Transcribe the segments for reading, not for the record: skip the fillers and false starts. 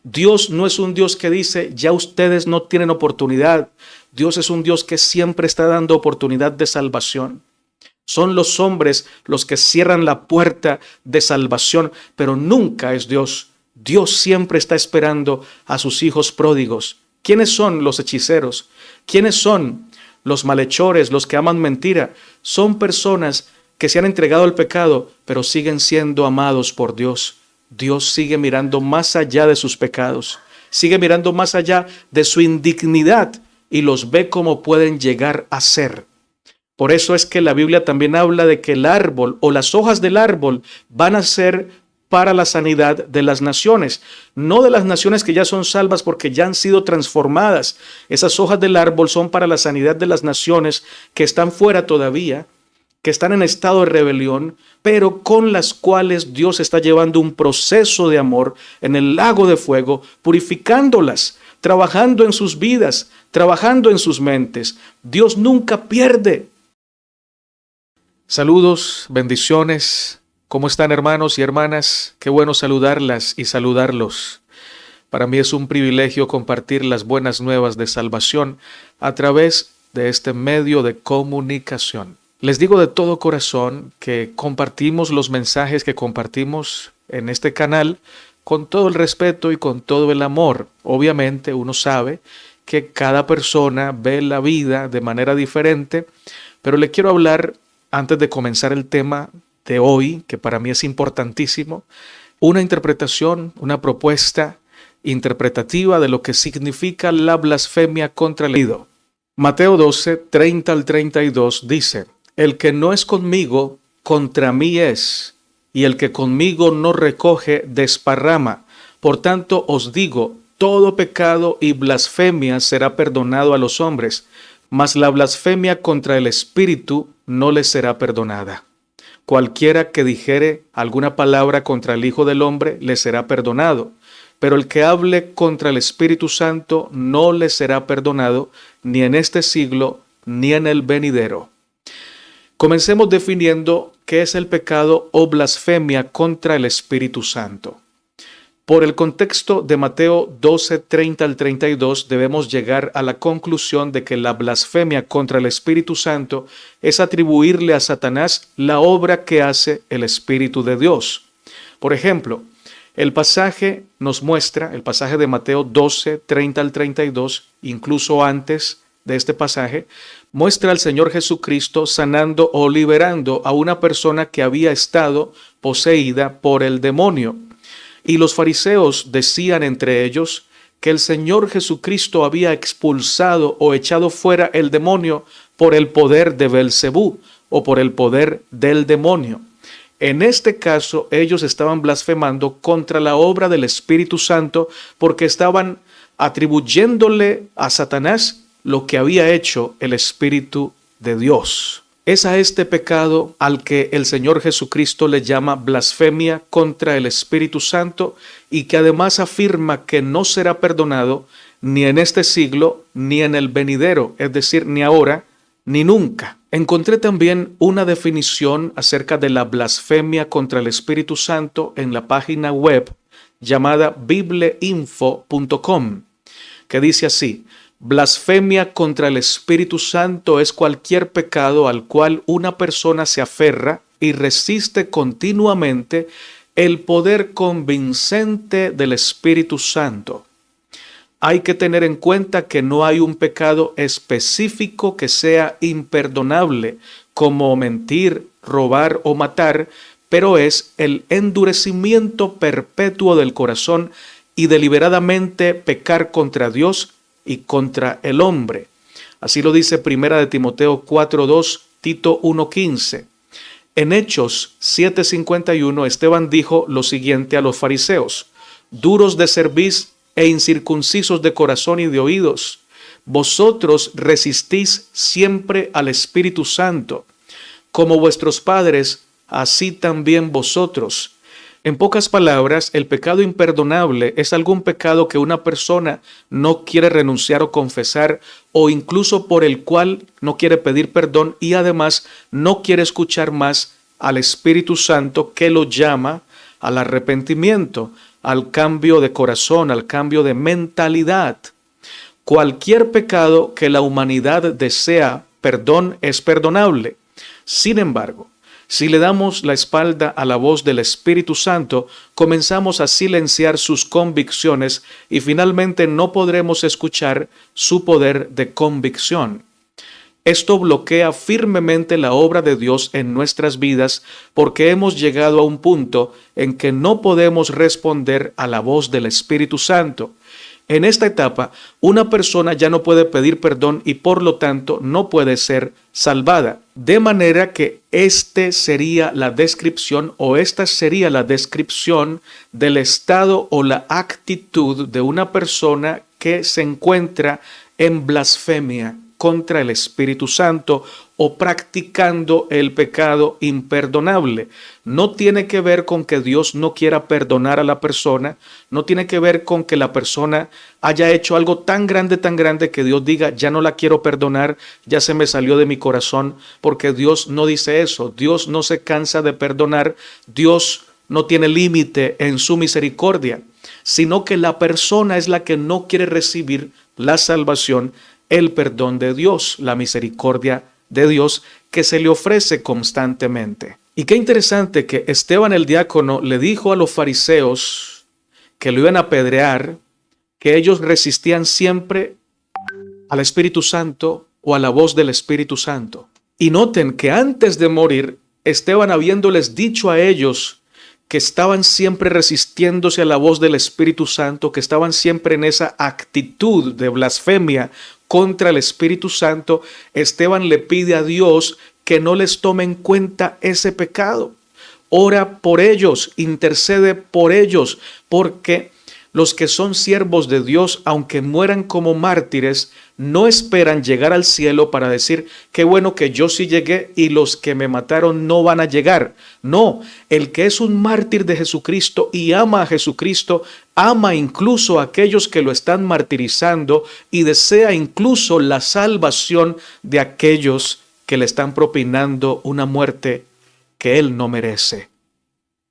Dios no es un Dios que dice, ya ustedes no tienen oportunidad. Dios es un Dios que siempre está dando oportunidad de salvación. Son los hombres los que cierran la puerta de salvación, pero nunca es Dios. Dios siempre está esperando a sus hijos pródigos. ¿Quiénes son los hechiceros? ¿Quiénes son los malhechores, los que aman mentira? Son personas que se han entregado al pecado, pero siguen siendo amados por Dios. Dios sigue mirando más allá de sus pecados, sigue mirando más allá de su indignidad y los ve como pueden llegar a ser. Por eso es que la Biblia también habla de que el árbol o las hojas del árbol van a ser para la sanidad de las naciones, no de las naciones que ya son salvas porque ya han sido transformadas. Esas hojas del árbol son para la sanidad de las naciones que están fuera todavía, que están en estado de rebelión, pero con las cuales Dios está llevando un proceso de amor en el lago de fuego, purificándolas, trabajando en sus vidas, trabajando en sus mentes. Dios nunca pierde. Saludos, bendiciones. ¿Cómo están, hermanos y hermanas? Qué bueno saludarlas y saludarlos. Para mí es un privilegio compartir las buenas nuevas de salvación a través de este medio de comunicación. Les digo de todo corazón que compartimos los mensajes que compartimos en este canal con todo el respeto y con todo el amor. Obviamente uno sabe que cada persona ve la vida de manera diferente, pero le quiero hablar, antes de comenzar el tema de hoy, que para mí es importantísimo, una interpretación, una propuesta interpretativa de lo que significa la blasfemia contra el ídolo. Mateo 12, 30 al 32 dice: el que no es conmigo, contra mí es, y el que conmigo no recoge, desparrama. Por tanto os digo, todo pecado y blasfemia será perdonado a los hombres, mas la blasfemia contra el Espíritu no les será perdonada. Cualquiera que dijere alguna palabra contra el Hijo del Hombre le será perdonado, pero el que hable contra el Espíritu Santo no le será perdonado, ni en este siglo, ni en el venidero. Comencemos definiendo qué es el pecado o blasfemia contra el Espíritu Santo. Por el contexto de Mateo 12, 30 al 32, debemos llegar a la conclusión de que la blasfemia contra el Espíritu Santo es atribuirle a Satanás la obra que hace el Espíritu de Dios. Por ejemplo, el pasaje nos muestra, el pasaje de Mateo 12, 30 al 32, incluso antes de este pasaje, muestra al Señor Jesucristo sanando o liberando a una persona que había estado poseída por el demonio. Y los fariseos decían entre ellos que el Señor Jesucristo había expulsado o echado fuera el demonio por el poder de Belcebú o por el poder del demonio. En este caso, ellos estaban blasfemando contra la obra del Espíritu Santo porque estaban atribuyéndole a Satanás lo que había hecho el Espíritu de Dios. Es a este pecado al que el Señor Jesucristo le llama blasfemia contra el Espíritu Santo y que además afirma que no será perdonado ni en este siglo ni en el venidero, es decir, ni ahora ni nunca. Encontré también una definición acerca de la blasfemia contra el Espíritu Santo en la página web llamada bibleinfo.com, que dice así: blasfemia contra el Espíritu Santo es cualquier pecado al cual una persona se aferra y resiste continuamente el poder convincente del Espíritu Santo. Hay que tener en cuenta que no hay un pecado específico que sea imperdonable, como mentir, robar o matar, pero es el endurecimiento perpetuo del corazón y deliberadamente pecar contra Dios y contra el hombre. Así lo dice 1 Timoteo 4:2, Tito 1:15. En Hechos 7:51, Esteban dijo lo siguiente a los fariseos: duros de cerviz e incircuncisos de corazón y de oídos, vosotros resistís siempre al Espíritu Santo, como vuestros padres, así también vosotros. En pocas palabras, el pecado imperdonable es algún pecado que una persona no quiere renunciar o confesar, o incluso por el cual no quiere pedir perdón y además no quiere escuchar más al Espíritu Santo que lo llama al arrepentimiento. al cambio de corazón, al cambio de mentalidad. Cualquier pecado que la humanidad desea perdón es perdonable. Sin embargo, si le damos la espalda a la voz del Espíritu Santo, comenzamos a silenciar sus convicciones y finalmente no podremos escuchar su poder de convicción. Esto bloquea firmemente la obra de Dios en nuestras vidas porque hemos llegado a un punto en que no podemos responder a la voz del Espíritu Santo. En esta etapa, una persona ya no puede pedir perdón y por lo tanto no puede ser salvada. De manera que esta sería la descripción del estado o la actitud de una persona que se encuentra en blasfemia contra el Espíritu Santo o practicando el pecado imperdonable. No tiene que ver con que Dios no quiera perdonar a la persona, no tiene que ver con que la persona haya hecho algo tan grande que Dios diga, ya no la quiero perdonar, ya se me salió de mi corazón, porque Dios no dice eso. Dios no se cansa de perdonar, Dios no tiene límite en su misericordia, sino que la persona es la que no quiere recibir la salvación, el perdón de Dios, la misericordia de Dios que se le ofrece constantemente. Y qué interesante que Esteban el diácono le dijo a los fariseos que lo iban a apedrear, que ellos resistían siempre al Espíritu Santo o a la voz del Espíritu Santo. Y noten que antes de morir, Esteban habiéndoles dicho a ellos que estaban siempre resistiéndose a la voz del Espíritu Santo, que estaban siempre en esa actitud de blasfemia contra el Espíritu Santo, Esteban le pide a Dios que no les tome en cuenta ese pecado. Ora por ellos, intercede por ellos, porque los que son siervos de Dios, aunque mueran como mártires, no esperan llegar al cielo para decir, qué bueno que yo sí llegué y los que me mataron no van a llegar. No, el que es un mártir de Jesucristo y ama a Jesucristo, ama incluso a aquellos que lo están martirizando y desea incluso la salvación de aquellos que le están propinando una muerte que él no merece.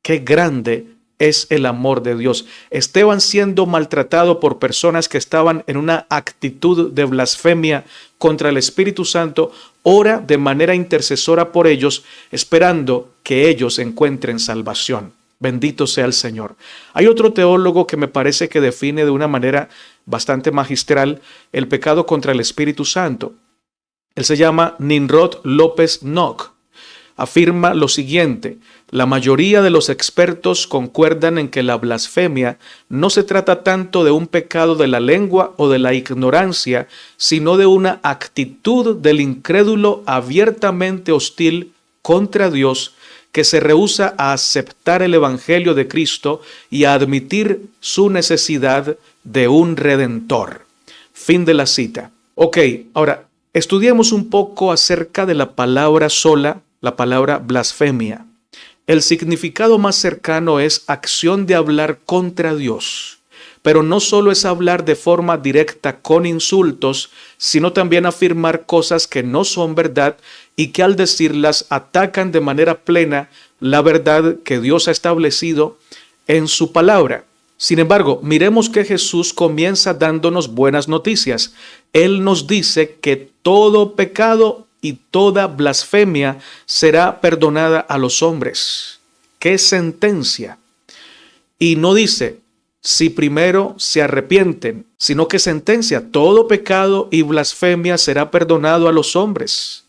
Qué grande es el amor de Dios. Esteban, siendo maltratado por personas que estaban en una actitud de blasfemia contra el Espíritu Santo, ora de manera intercesora por ellos, esperando que ellos encuentren salvación. Bendito sea el Señor. Hay otro teólogo que me parece que define de una manera bastante magistral el pecado contra el Espíritu Santo. Él se llama Nimrod López Nock. Afirma lo siguiente: la mayoría de los expertos concuerdan en que la blasfemia no se trata tanto de un pecado de la lengua o de la ignorancia, sino de una actitud del incrédulo abiertamente hostil contra Dios, que se rehúsa a aceptar el Evangelio de Cristo y a admitir su necesidad de un Redentor. Fin de la cita. Ok, ahora estudiemos un poco acerca de la palabra sola, la palabra blasfemia. El significado más cercano es acción de hablar contra Dios, pero no solo es hablar de forma directa con insultos, sino también afirmar cosas que no son verdad y que al decirlas atacan de manera plena la verdad que Dios ha establecido en su palabra. Sin embargo, miremos que Jesús comienza dándonos buenas noticias. Él nos dice que todo pecado y toda blasfemia será perdonada a los hombres. ¡Qué sentencia! Y no dice, si primero se arrepienten, sino que sentencia, todo pecado y blasfemia será perdonado a los hombres.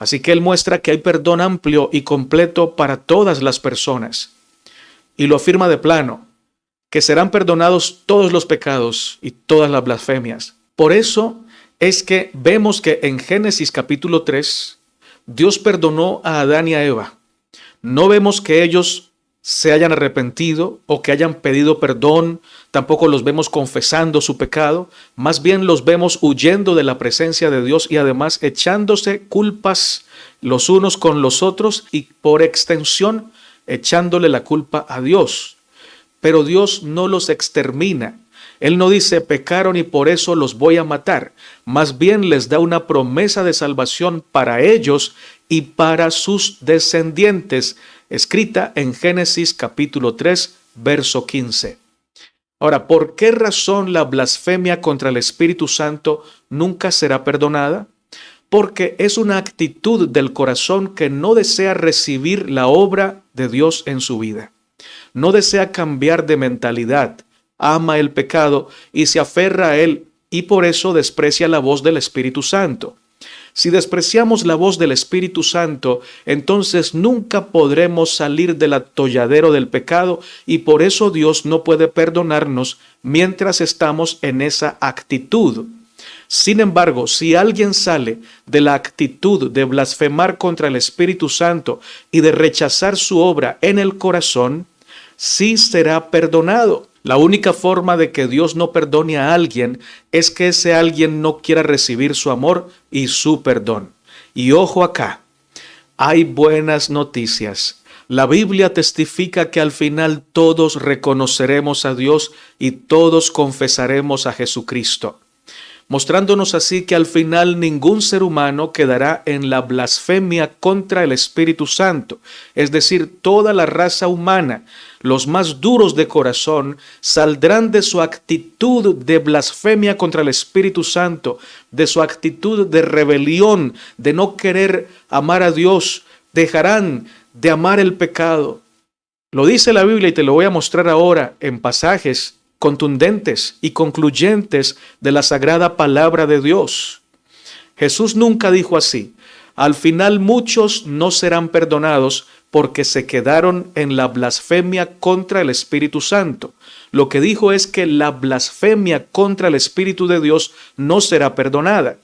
Así que él muestra que hay perdón amplio y completo para todas las personas. Y lo afirma de plano, que serán perdonados todos los pecados y todas las blasfemias. Por eso es que vemos que en Génesis capítulo 3, Dios perdonó a Adán y a Eva. No vemos que ellos se hayan arrepentido o que hayan pedido perdón, tampoco los vemos confesando su pecado, más bien los vemos huyendo de la presencia de Dios y además echándose culpas los unos con los otros y por extensión echándole la culpa a Dios. Pero Dios no los extermina. Él no dice pecaron y por eso los voy a matar. Más bien les da una promesa de salvación para ellos y para sus descendientes, escrita en Génesis capítulo 3, verso 15. Ahora, ¿por qué razón la blasfemia contra el Espíritu Santo nunca será perdonada? Porque es una actitud del corazón que no desea recibir la obra de Dios en su vida. No desea cambiar de mentalidad, ama el pecado y se aferra a él, y por eso desprecia la voz del Espíritu Santo. Si despreciamos la voz del Espíritu Santo, entonces nunca podremos salir del atolladero del pecado, y por eso Dios no puede perdonarnos mientras estamos en esa actitud. Sin embargo, si alguien sale de la actitud de blasfemar contra el Espíritu Santo y de rechazar su obra en el corazón, sí será perdonado. La única forma de que Dios no perdone a alguien es que ese alguien no quiera recibir su amor y su perdón. Y ojo acá, hay buenas noticias. La Biblia testifica que al final todos reconoceremos a Dios y todos confesaremos a Jesucristo, mostrándonos así que al final ningún ser humano quedará en la blasfemia contra el Espíritu Santo. Es decir, toda la raza humana, los más duros de corazón, saldrán de su actitud de blasfemia contra el Espíritu Santo, de su actitud de rebelión, de no querer amar a Dios, dejarán de amar el pecado. Lo dice la Biblia y te lo voy a mostrar ahora en pasajes contundentes y concluyentes de la sagrada palabra de Dios. Jesús nunca dijo así: al final muchos no serán perdonados porque se quedaron en la blasfemia contra el Espíritu Santo. Lo que dijo es que la blasfemia contra el Espíritu de Dios no será perdonada.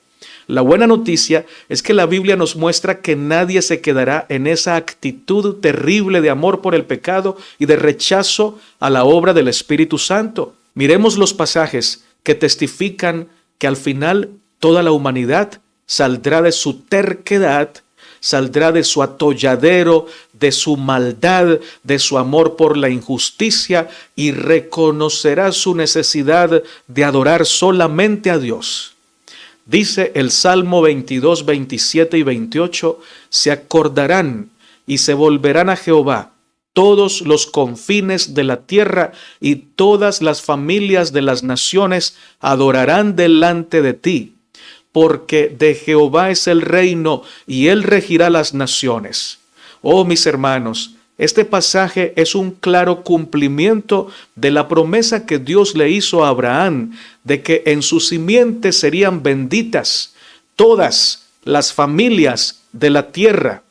La buena noticia es que la Biblia nos muestra que nadie se quedará en esa actitud terrible de amor por el pecado y de rechazo a la obra del Espíritu Santo. Miremos los pasajes que testifican que al final toda la humanidad saldrá de su terquedad, saldrá de su atolladero, de su maldad, de su amor por la injusticia, y reconocerá su necesidad de adorar solamente a Dios. Dice el Salmo 22, 27 y 28, se acordarán y se volverán a Jehová todos los confines de la tierra, y todas las familias de las naciones adorarán delante de ti, porque de Jehová es el reino y él regirá las naciones. Oh, mis hermanos, este pasaje es un claro cumplimiento de la promesa que Dios le hizo a Abraham de que en su simiente serían benditas todas las familias de la tierra.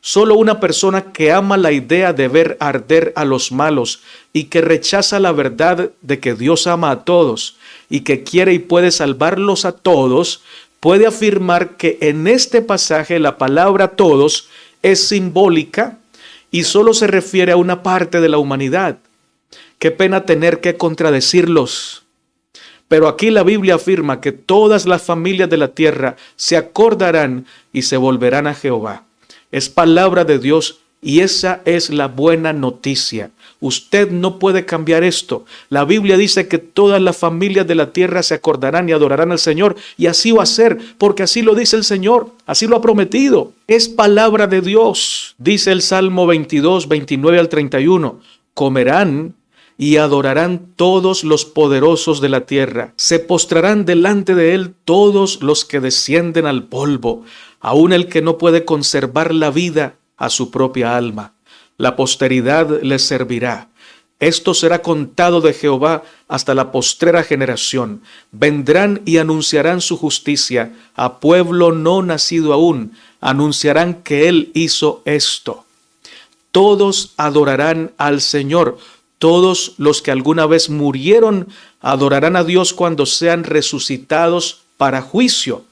Solo una persona que ama la idea de ver arder a los malos y que rechaza la verdad de que Dios ama a todos y que quiere y puede salvarlos a todos, puede afirmar que en este pasaje la palabra todos es simbólica y solo se refiere a una parte de la humanidad. Qué pena tener que contradecirlos. Pero aquí la Biblia afirma que todas las familias de la tierra se acordarán y se volverán a Jehová. Es palabra de Dios y esa es la buena noticia. Usted no puede cambiar esto. La Biblia dice que todas las familias de la tierra se acordarán y adorarán al Señor, y así va a ser, porque así lo dice el Señor, así lo ha prometido. Es palabra de Dios. Dice el Salmo 22, 29 al 31, comerán y adorarán todos los poderosos de la tierra. Se postrarán delante de él todos los que descienden al polvo, aun el que no puede conservar la vida a su propia alma. La posteridad les servirá. Esto será contado de Jehová hasta la postrera generación. Vendrán y anunciarán su justicia a pueblo no nacido aún. Anunciarán que él hizo esto. Todos adorarán al Señor. Todos los que alguna vez murieron adorarán a Dios cuando sean resucitados para juicio.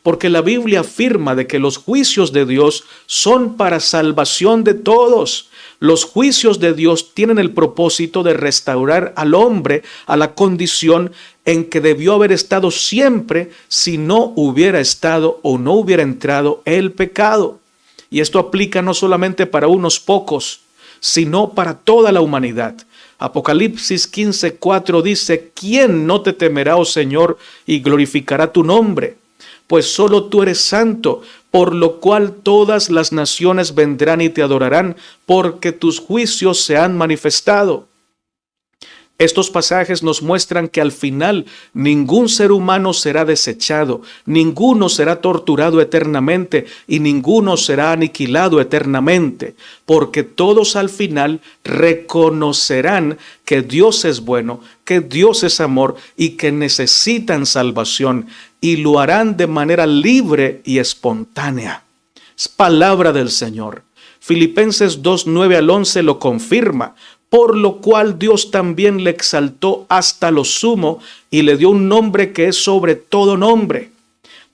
Porque la Biblia afirma de que los juicios de Dios son para salvación de todos. Los juicios de Dios tienen el propósito de restaurar al hombre a la condición en que debió haber estado siempre si no hubiera estado o no hubiera entrado el pecado. Y esto aplica no solamente para unos pocos, sino para toda la humanidad. Apocalipsis 15:4 dice: ¿quién no te temerá, oh Señor, y glorificará tu nombre? Pues solo tú eres santo, por lo cual todas las naciones vendrán y te adorarán, porque tus juicios se han manifestado. Estos pasajes nos muestran que al final ningún ser humano será desechado, ninguno será torturado eternamente y ninguno será aniquilado eternamente, porque todos al final reconocerán que Dios es bueno, que Dios es amor y que necesitan salvación, y lo harán de manera libre y espontánea. Es palabra del Señor. Filipenses 2, 9 al 11 lo confirma. Por lo cual Dios también le exaltó hasta lo sumo y le dio un nombre que es sobre todo nombre,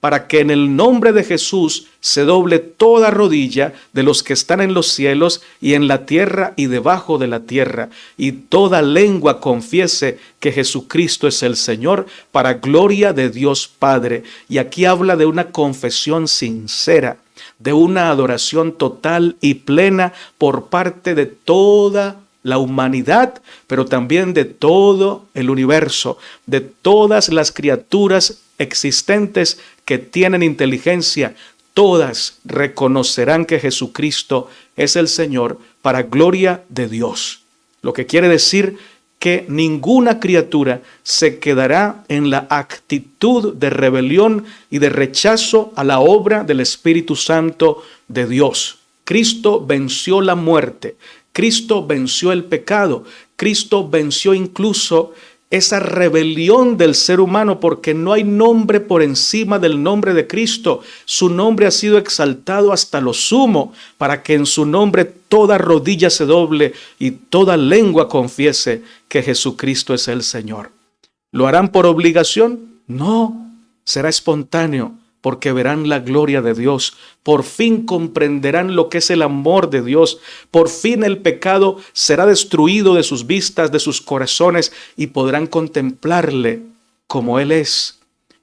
para que en el nombre de Jesús se doble toda rodilla de los que están en los cielos y en la tierra y debajo de la tierra, y toda lengua confiese que Jesucristo es el Señor, para gloria de Dios Padre. Y aquí habla de una confesión sincera, de una adoración total y plena por parte de toda la humanidad, pero también de todo el universo, de todas las criaturas existentes que tienen inteligencia. Todas reconocerán que Jesucristo es el Señor para gloria de Dios. Lo que quiere decir que ninguna criatura se quedará en la actitud de rebelión y de rechazo a la obra del Espíritu Santo de Dios. Cristo venció la muerte. Cristo venció el pecado, Cristo venció incluso esa rebelión del ser humano, porque no hay nombre por encima del nombre de Cristo. Su nombre ha sido exaltado hasta lo sumo, para que en su nombre toda rodilla se doble y toda lengua confiese que Jesucristo es el Señor. ¿Lo harán por obligación? No, será espontáneo, porque verán la gloria de Dios. Por fin comprenderán lo que es el amor de Dios. Por fin el pecado será destruido de sus vistas, de sus corazones, y podrán contemplarle como Él es.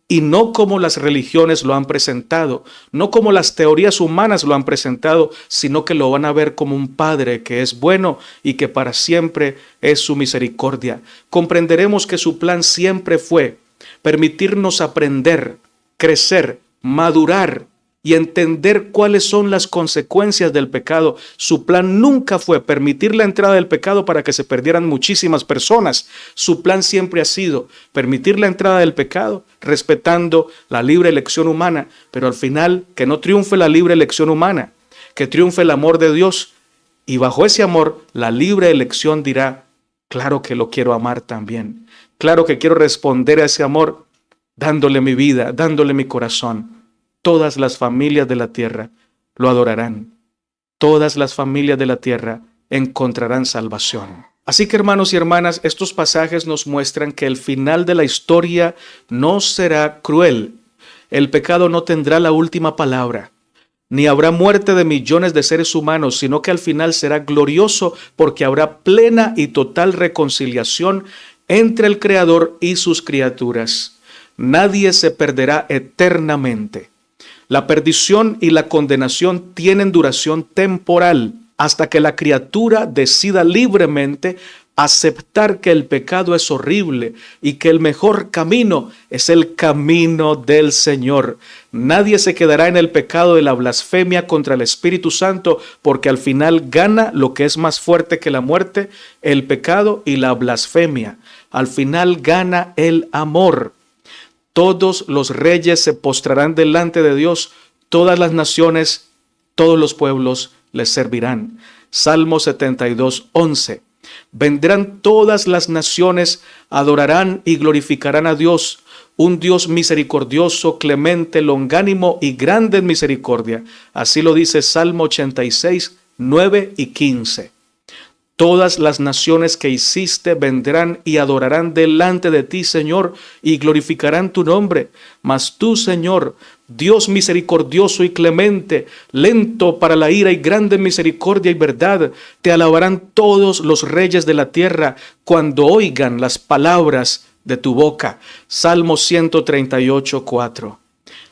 Y no como las religiones lo han presentado, no como las teorías humanas lo han presentado, sino que lo van a ver como un Padre que es bueno y que para siempre es su misericordia. Comprenderemos que su plan siempre fue permitirnos aprender, crecer, madurar y entender cuáles son las consecuencias del pecado. Su plan nunca fue permitir la entrada del pecado para que se perdieran muchísimas personas. Su plan siempre ha sido permitir la entrada del pecado, respetando la libre elección humana, pero al final que no triunfe la libre elección humana, que triunfe el amor de Dios, y bajo ese amor la libre elección dirá: claro que lo quiero amar también, claro que quiero responder a ese amor dándole mi vida, dándole mi corazón. Todas las familias de la tierra lo adorarán. Todas las familias de la tierra encontrarán salvación. Así que, hermanos y hermanas, estos pasajes nos muestran que el final de la historia no será cruel. El pecado no tendrá la última palabra, ni habrá muerte de millones de seres humanos, sino que al final será glorioso, porque habrá plena y total reconciliación entre el Creador y sus criaturas. Nadie se perderá eternamente. La perdición y la condenación tienen duración temporal hasta que la criatura decida libremente aceptar que el pecado es horrible y que el mejor camino es el camino del Señor. Nadie se quedará en el pecado de la blasfemia contra el Espíritu Santo, porque al final gana lo que es más fuerte que la muerte, el pecado y la blasfemia. Al final gana el amor. Todos los reyes se postrarán delante de Dios, todas las naciones, todos los pueblos les servirán. Salmo 72, 11. Vendrán todas las naciones, adorarán y glorificarán a Dios, un Dios misericordioso, clemente, longánimo y grande en misericordia. Así lo dice Salmo 86, 9 y 15. Todas las naciones que hiciste vendrán y adorarán delante de ti, Señor, y glorificarán tu nombre. Mas tú, Señor, Dios misericordioso y clemente, lento para la ira y grande en misericordia y verdad, te alabarán todos los reyes de la tierra cuando oigan las palabras de tu boca. Salmo 138, 4.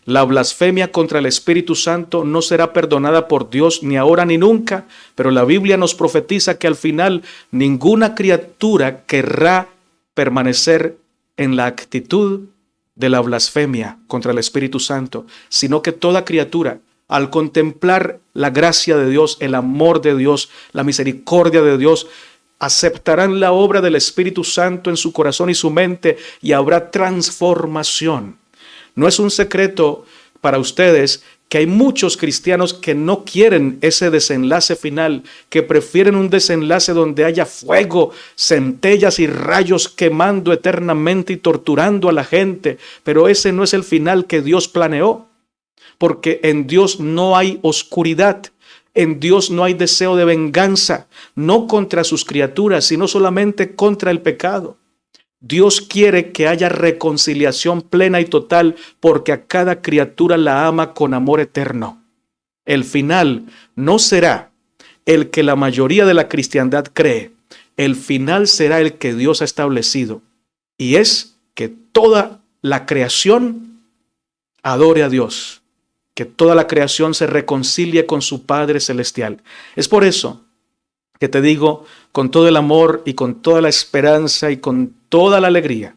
La blasfemia contra el Espíritu Santo no será perdonada por Dios ni ahora ni nunca, pero la Biblia nos profetiza que al final ninguna criatura querrá permanecer en la actitud de la blasfemia contra el Espíritu Santo, sino que toda criatura, al contemplar la gracia de Dios, el amor de Dios, la misericordia de Dios, aceptarán la obra del Espíritu Santo en su corazón y su mente y habrá transformación. No es un secreto para ustedes que hay muchos cristianos que no quieren ese desenlace final, que prefieren un desenlace donde haya fuego, centellas y rayos quemando eternamente y torturando a la gente, pero ese no es el final que Dios planeó, porque en Dios no hay oscuridad. En Dios no hay deseo de venganza, no contra sus criaturas, sino solamente contra el pecado. Dios quiere que haya reconciliación plena y total porque a cada criatura la ama con amor eterno. El final no será el que la mayoría de la cristiandad cree. El final será el que Dios ha establecido. Y es que toda la creación adore a Dios. Que toda la creación se reconcilie con su Padre Celestial. Es por eso que te digo con todo el amor y con toda la esperanza y con toda la alegría,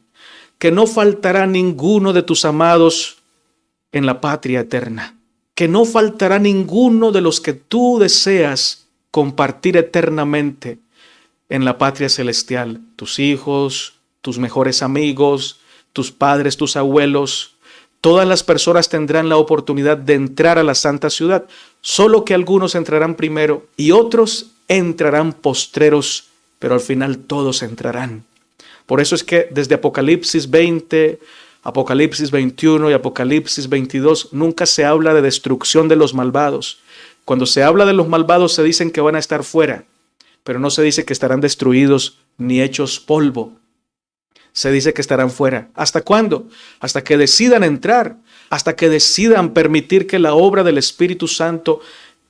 que no faltará ninguno de tus amados en la patria eterna, que no faltará ninguno de los que tú deseas compartir eternamente en la patria celestial, tus hijos, tus mejores amigos, tus padres, tus abuelos. Todas las personas tendrán la oportunidad de entrar a la santa ciudad, solo que algunos entrarán primero y otros entrarán postreros, pero al final todos entrarán. Por eso es que desde Apocalipsis 20, Apocalipsis 21 y Apocalipsis 22 nunca se habla de destrucción de los malvados. Cuando se habla de los malvados se dicen que van a estar fuera, pero no se dice que estarán destruidos ni hechos polvo. Se dice que estarán fuera. ¿Hasta cuándo? Hasta que decidan entrar, hasta que decidan permitir que la obra del Espíritu Santo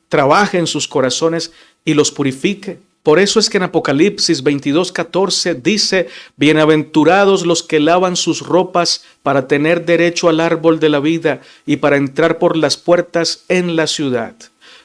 trabaje en sus corazones y los purifique. Por eso es que en Apocalipsis 22:14 dice: bienaventurados los que lavan sus ropas para tener derecho al árbol de la vida y para entrar por las puertas en la ciudad.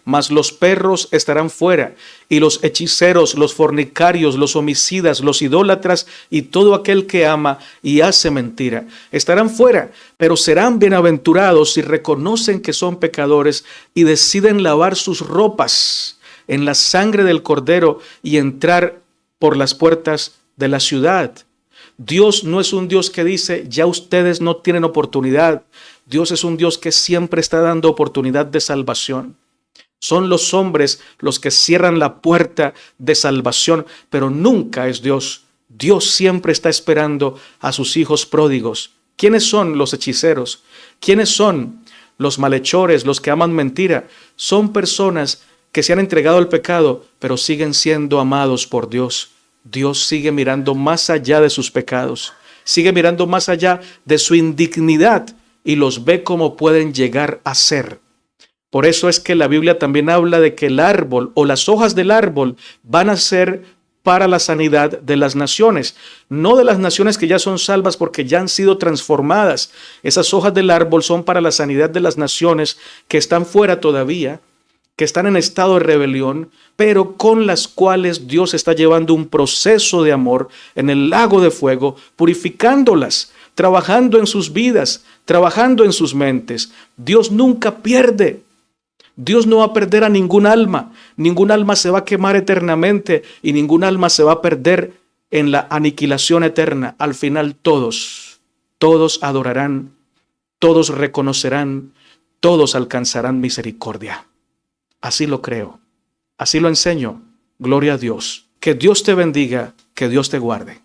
Mas los perros estarán fuera, y los hechiceros, los fornicarios, los homicidas, los idólatras y todo aquel que ama y hace mentira estarán fuera, pero serán bienaventurados si reconocen que son pecadores y deciden lavar sus ropas en la sangre del Cordero y entrar por las puertas de la ciudad. Dios no es un Dios que dice: ya ustedes no tienen oportunidad. Dios es un Dios que siempre está dando oportunidad de salvación. Son los hombres los que cierran la puerta de salvación, pero nunca es Dios. Dios siempre está esperando a sus hijos pródigos. ¿Quiénes son los hechiceros? ¿Quiénes son los malhechores, los que aman mentira? Son personas que se han entregado al pecado, pero siguen siendo amados por Dios. Dios sigue mirando más allá de sus pecados, sigue mirando más allá de su indignidad y los ve como pueden llegar a ser. Por eso es que la Biblia también habla de que el árbol o las hojas del árbol van a ser para la sanidad de las naciones, no de las naciones que ya son salvas porque ya han sido transformadas. Esas hojas del árbol son para la sanidad de las naciones que están fuera todavía, que están en estado de rebelión, pero con las cuales Dios está llevando un proceso de amor en el lago de fuego, purificándolas, trabajando en sus vidas, trabajando en sus mentes. Dios nunca pierde. Dios no va a perder a ningún alma se va a quemar eternamente y ningún alma se va a perder en la aniquilación eterna. Al final todos adorarán, todos reconocerán, todos alcanzarán misericordia. Así lo creo, así lo enseño. Gloria a Dios. Que Dios te bendiga, que Dios te guarde.